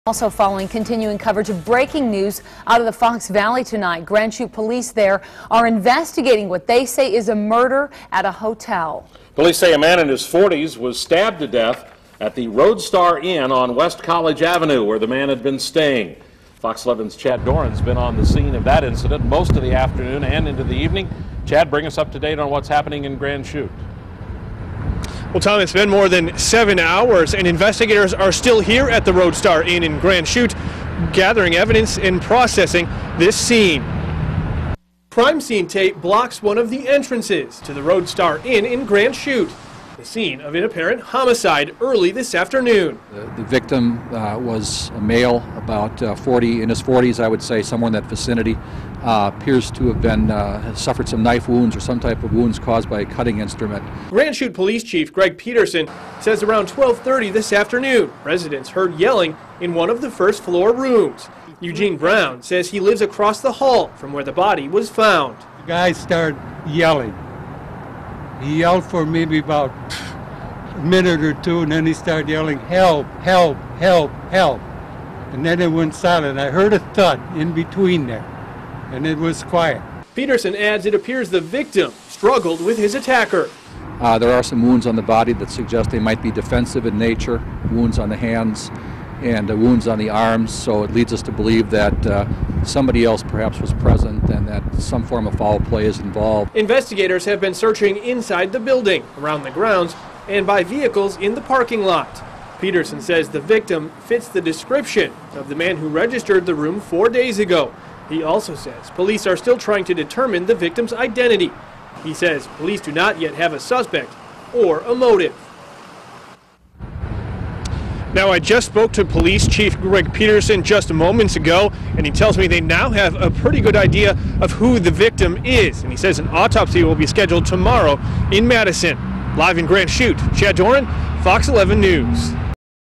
Also following continuing coverage of breaking news out of the Fox Valley tonight. Grand Chute police there are investigating what they say is a murder at a hotel. Police say a man in his 40s was stabbed to death at the Roadstar Inn on West College Avenue, where the man had been staying. Fox 11's Chad Doran's been on the scene of that incident most of the afternoon and into the evening. Chad, bring us up to date on what's happening in Grand Chute. Well, Tom, it's been more than 7 hours, and investigators are still here at the Roadstar Inn in Grand Chute, gathering evidence and processing this scene. Crime scene tape blocks one of the entrances to the Roadstar Inn in Grand Chute, the scene of an apparent homicide early this afternoon. The victim was a male, about 40, in his 40s, I would say, somewhere in that vicinity. Appears to have been suffered some knife wounds or some type of wounds caused by a cutting instrument. Grand Chute Police Chief Greg Peterson says around 12:30 this afternoon, residents heard yelling in one of the first floor rooms. Eugene Brown says he lives across the hall from where the body was found. The guy started yelling. He yelled for maybe about a minute or two, and then he started yelling, "Help, help, help, help." And then it went silent. I heard a thud in between there, and it was quiet. Peterson adds it appears the victim struggled with his attacker. There are some wounds on the body that suggest they might be defensive in nature, wounds on the hands and wounds on the arms, so it leads us to believe that somebody else perhaps was present and that some form of foul play is involved. Investigators have been searching inside the building, around the grounds, and by vehicles in the parking lot. Peterson says the victim fits the description of the man who registered the room 4 days ago. He also says police are still trying to determine the victim's identity. He says police do not yet have a suspect or a motive. Now, I just spoke to Police Chief Greg Peterson just moments ago, and he tells me they now have a pretty good idea of who the victim is. And he says an autopsy will be scheduled tomorrow in Madison. Live in Grand Chute, Chad Doran, Fox 11 News.